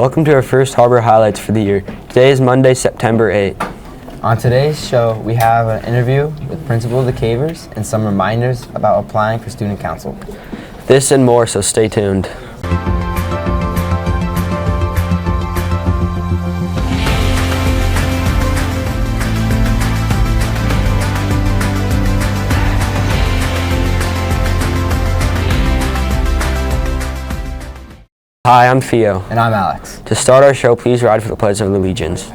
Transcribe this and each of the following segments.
Welcome to our first Harbor Highlights for the year. Today is Monday, September 8th. On today's show, we have an interview with Principal Diekevers and some reminders about applying for Student Council. This and more, so stay tuned. Hi, I'm Theo. And I'm Alex. To start our show, please ride for the Pledge of Allegiance.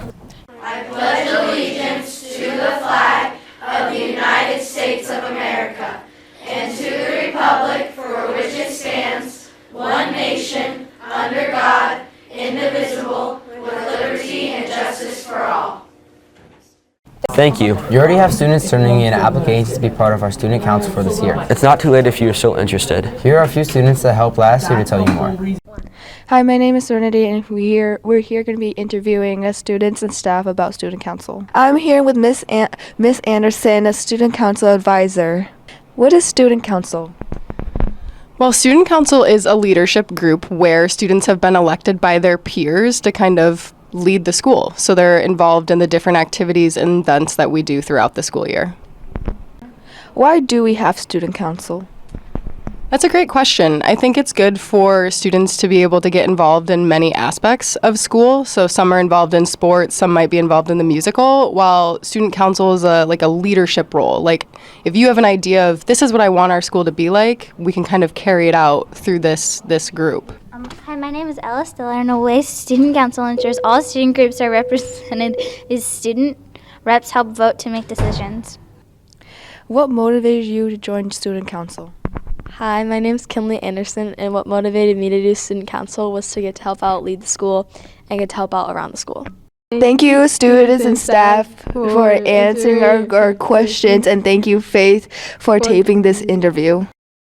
I pledge allegiance to the flag of the United States of America and to the republic for which it stands, one nation, under God, indivisible, with liberty and justice for all. Thank you. You already have students turning in applications to be part of our Student Council for this year. It's not too late if you're still interested. Here are a few students that helped last year to tell you more. Hi, my name is Serenity, and we're here going to be interviewing students and staff about Student Council. I'm here with Miss Anderson, a Student Council advisor. What is Student Council? Well, Student Council is a leadership group where students have been elected by their peers to kind of lead the school. So they're involved in the different activities and events that we do throughout the school year. Why do we have Student Council? That's a great question. I think it's good for students to be able to get involved in many aspects of school. So some are involved in sports, some might be involved in the musical, while Student Council is a leadership role. Like, if you have an idea of this is what I want our school to be like, we can kind of carry it out through this group. Hi, my name is Ella Stiller, and a way Student Council ensures all student groups are represented is student reps help vote to make decisions. What motivated you to join Student Council? Hi, my name is Kinley Anderson, and what motivated me to do Student Council was to get to help out lead the school and get to help out around the school. Thank you, students and staff, for answering our questions, and thank you, Faith, for taping this interview.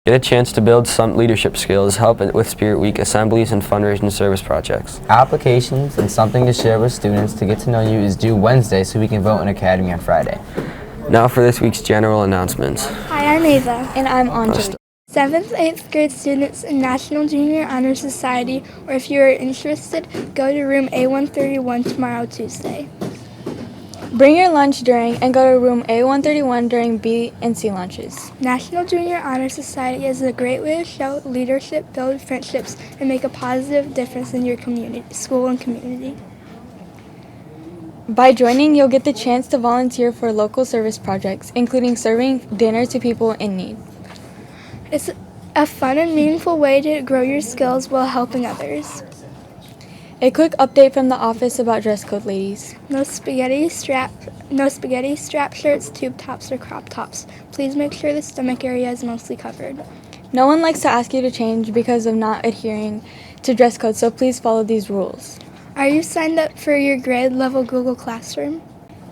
Get a chance to build some leadership skills, help with Spirit Week, assemblies, and fundraising service projects. Applications and something to share with students to get to know you is due Wednesday so we can vote in Academy on Friday. Now for this week's general announcements. Hi, I'm Ava. And I'm Anjali. 7th, 8th grade students in National Junior Honor Society, or if you are interested, go to room A131 tomorrow, Tuesday. Bring your lunch during and go to room A131 during B and C lunches. National Junior Honor Society is a great way to show leadership, build friendships, and make a positive difference in your community, school and community. By joining, you'll get the chance to volunteer for local service projects, including serving dinner to people in need. It's a fun and meaningful way to grow your skills while helping others. A quick update from the office about dress code, ladies. No spaghetti strap shirts, tube tops, or crop tops. Please make sure the stomach area is mostly covered. No one likes to ask you to change because of not adhering to dress code, so please follow these rules. Are you signed up for your grade level Google Classroom?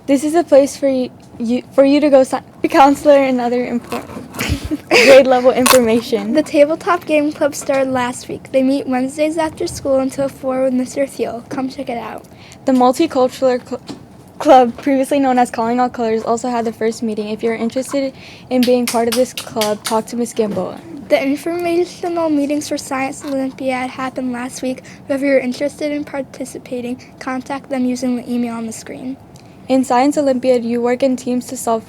This is a place for you to go sign a counselor and other important grade level information. The Tabletop Game Club started last week. They meet Wednesdays after school until 4 with Mr. Thiel. Come check it out. The Multicultural Club, previously known as Calling All Colors, also had the first meeting. If you're interested in being part of this club, talk to Ms. Gamboa. The informational meetings for Science Olympiad happened last week. If you're interested in participating, contact them using the email on the screen. In Science Olympiad, you work in teams to solve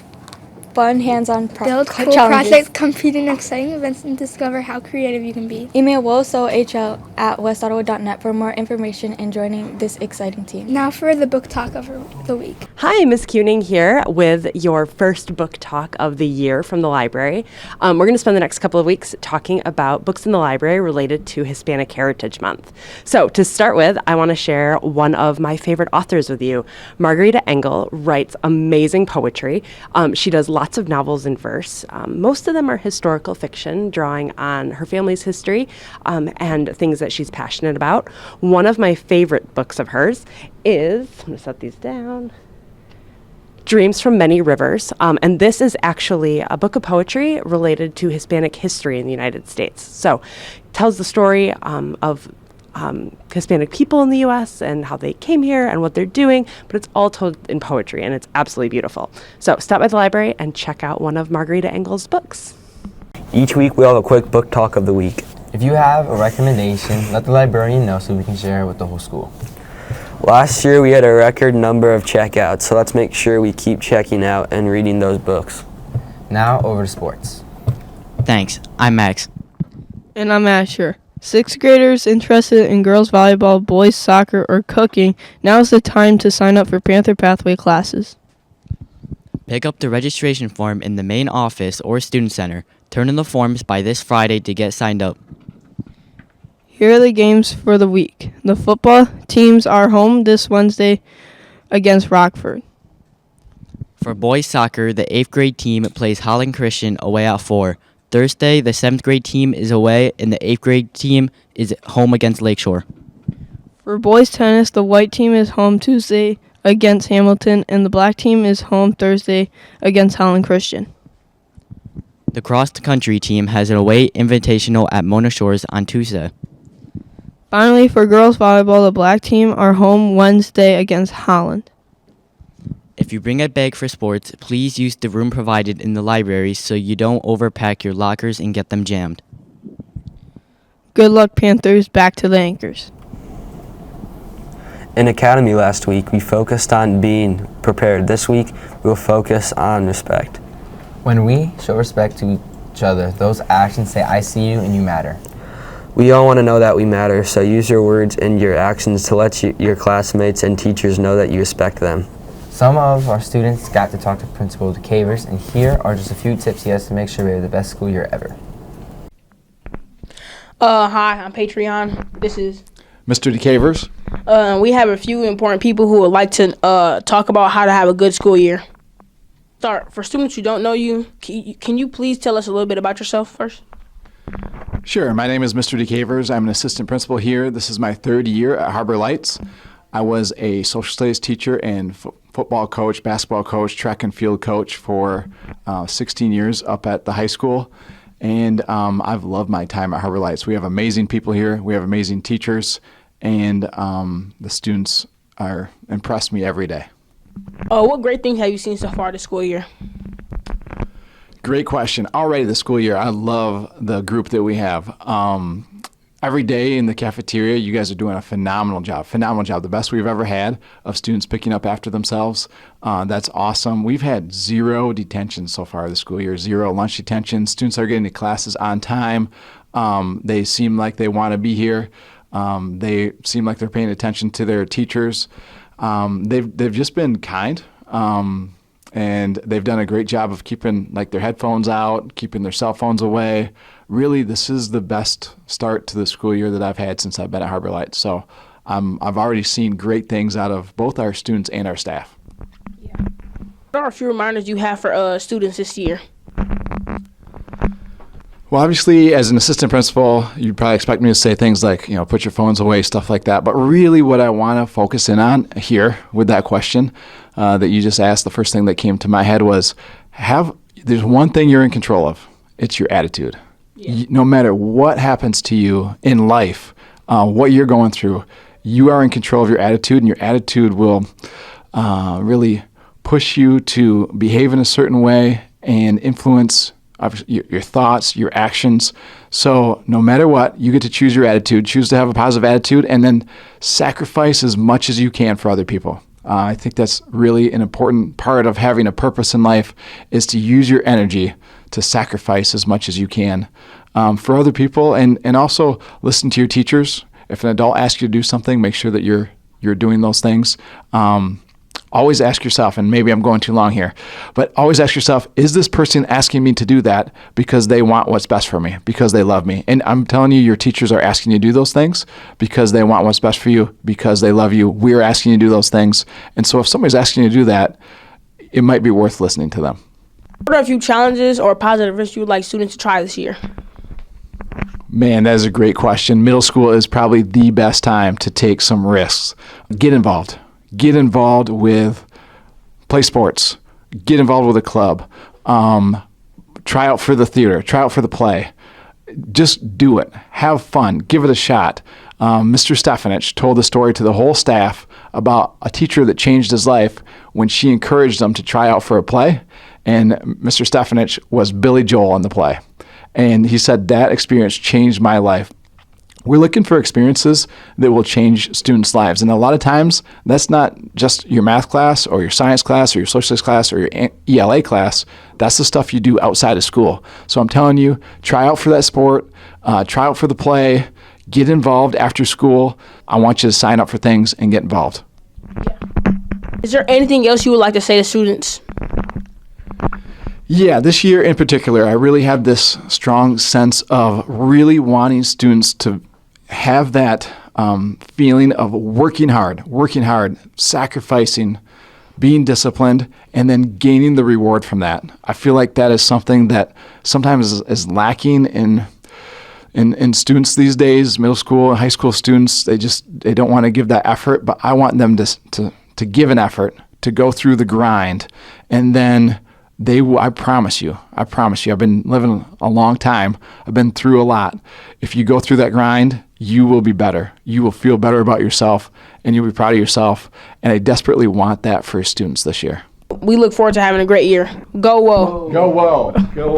fun, hands-on build cool challenges. Projects, compete in exciting events, and discover how creative you can be. Email wilsohl@westottawa.net for more information and joining this exciting team. Now for the book talk of the week. Hi, Ms. Kuning here with your first book talk of the year from the library. We're going to spend the next couple of weeks talking about books in the library related to Hispanic Heritage Month. So to start with, I want to share one of my favorite authors with you. Margarita Engel writes amazing poetry. She does lots of novels in verse. Most of them are historical fiction, drawing on her family's history and things that she's passionate about. One of my favorite books of hers is, I'm going to set these down, Dreams from Many Rivers. And this is actually a book of poetry related to Hispanic history in the United States. So it tells the story of Hispanic people in the U.S. and how they came here and what they're doing, but it's all told in poetry, and it's absolutely beautiful. So stop by the library and check out one of Margarita Engel's books. Each week we'll have a quick book talk of the week. If you have a recommendation, let the librarian know so we can share it with the whole school. Last year we had a record number of checkouts, so let's make sure we keep checking out and reading those books. Now over to sports. Thanks. I'm Max. And I'm Asher. Sixth graders interested in girls volleyball, boys soccer, or cooking, now is the time to sign up for Panther Pathway classes. Pick up the registration form in the main office or student center. Turn in the forms by this Friday to get signed up. Here are the games for the week. The football teams are home this Wednesday against Rockford. For boys soccer, the 8th grade team plays Holland Christian away at 4. Thursday, the 7th grade team is away and the 8th grade team is home against Lakeshore. For boys tennis, the white team is home Tuesday against Hamilton and the black team is home Thursday against Holland Christian. The cross-country team has an away invitational at Mona Shores on Tuesday. Finally, for girls volleyball, the black team are home Wednesday against Holland. If you bring a bag for sports, please use the room provided in the library so you don't overpack your lockers and get them jammed. Good luck, Panthers. Back to the anchors. In Academy last week, we focused on being prepared. This week, we'll focus on respect. When we show respect to each other, those actions say, I see you and you matter. We all want to know that we matter, so use your words and your actions to let your classmates and teachers know that you respect them. Some of our students got to talk to Principal Diekevers, and here are just a few tips he has to make sure we have the best school year ever. Hi, I'm Patreon. This is Mr. Diekevers. We have a few important people who would like to talk about how to have a good school year. Start. For students who don't know you, can you please tell us a little bit about yourself first? Sure. My name is Mr. Diekevers. I'm an assistant principal here. This is my 3rd year at Harbor Lights. I was a social studies teacher and football coach, basketball coach, track and field coach for 16 years up at the high school. And I've loved my time at Harbor Lights. We have amazing people here. We have amazing teachers. And the students are impress me every day. What great things have you seen so far this school year? Great question. Already this school year, I love the group that we have. Every day in the cafeteria, you guys are doing a phenomenal job, the best we've ever had of students picking up after themselves. That's awesome. We've had 0 detention so far this school year, 0 lunch detention. Students are getting to classes on time. They seem like they want to be here. They seem like they're paying attention to their teachers. They've just been kind. And they've done a great job of keeping their headphones out, keeping their cell phones away. Really, this is the best start to the school year that I've had since I've been at Harbor Lights. So I've already seen great things out of both our students and our staff. Yeah. What are a few reminders you have for students this year? Well, obviously, as an assistant principal, you'd probably expect me to say things like, put your phones away, stuff like that. But really what I want to focus in on here with that question that you just asked, the first thing that came to my head was, there's one thing you're in control of. It's your attitude. Yeah. No matter what happens to you in life, what you're going through, you are in control of your attitude, and your attitude will really push you to behave in a certain way and influence your thoughts, your actions. So no matter what, you get to choose your attitude, choose to have a positive attitude, and then sacrifice as much as you can for other people. I think that's really an important part of having a purpose in life, is to use your energy to sacrifice as much as you can for other people, and also listen to your teachers. If an adult asks you to do something, make sure that you're doing those things. Always ask yourself, and maybe I'm going too long here, but always ask yourself, is this person asking me to do that because they want what's best for me, because they love me? And I'm telling you, your teachers are asking you to do those things because they want what's best for you, because they love you. We're asking you to do those things. And so if somebody's asking you to do that, it might be worth listening to them. What are a few challenges or positive risks you would like students to try this year? Man, that is a great question. Middle school is probably the best time to take some risks. Get involved. Get involved with play sports. Get involved with a club. Try out for the theater. Try out for the play. Just do it. Have fun. Give it a shot. Mr. Stefanich told the story to the whole staff about a teacher that changed his life when she encouraged them to try out for a play. And Mr. Stefanich was Billy Joel in the play. And he said that experience changed my life. We're looking for experiences that will change students' lives. And a lot of times, that's not just your math class or your science class or your social studies class or your ELA class. That's the stuff you do outside of school. So I'm telling you, try out for that sport, try out for the play, get involved after school. I want you to sign up for things and get involved. Is there anything else you would like to say to students? Yeah, this year in particular, I really have this strong sense of really wanting students to have that feeling of working hard, sacrificing, being disciplined, and then gaining the reward from that. I feel like that is something that sometimes is lacking in students these days, middle school and high school students. They don't want to give that effort, but I want them to give an effort, to go through the grind, and then they will, I promise you, I've been living a long time. I've been through a lot. If you go through that grind, you will be better. You will feel better about yourself, and you'll be proud of yourself. And I desperately want that for students this year. We look forward to having a great year. Go Whoa. Go Whoa. Go.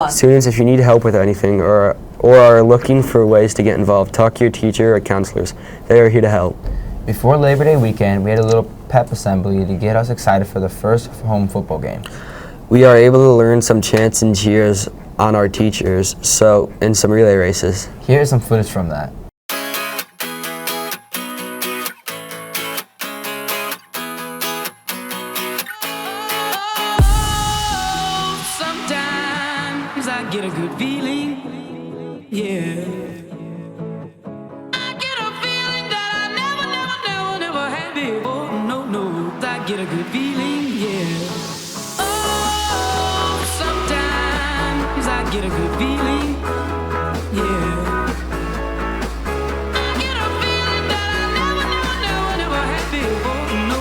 Students, if you need help with anything or are looking for ways to get involved, talk to your teacher or counselors. They are here to help. Before Labor Day weekend, we had a little pep assembly to get us excited for the first home football game. We are able to learn some chants and cheers on our teachers, in some relay races. Here's some footage from that. Sometimes I get a good feeling, yeah. Get a good feeling, yeah. Oh, sometimes I get a good feeling, yeah. I get a feeling that I never had before, no.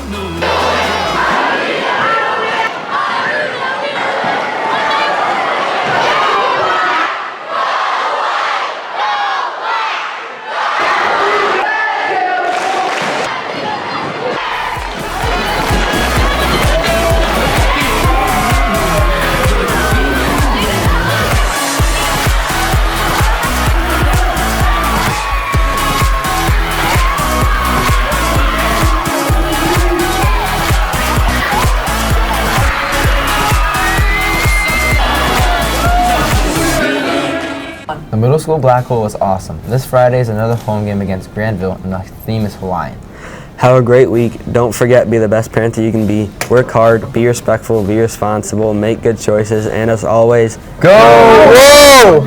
The middle school black hole was awesome. This Friday is another home game against Granville, and the theme is Hawaiian. Have a great week. Don't forget, be the best parent that you can be. Work hard, be respectful, be responsible, make good choices, and as always, go! Whoa!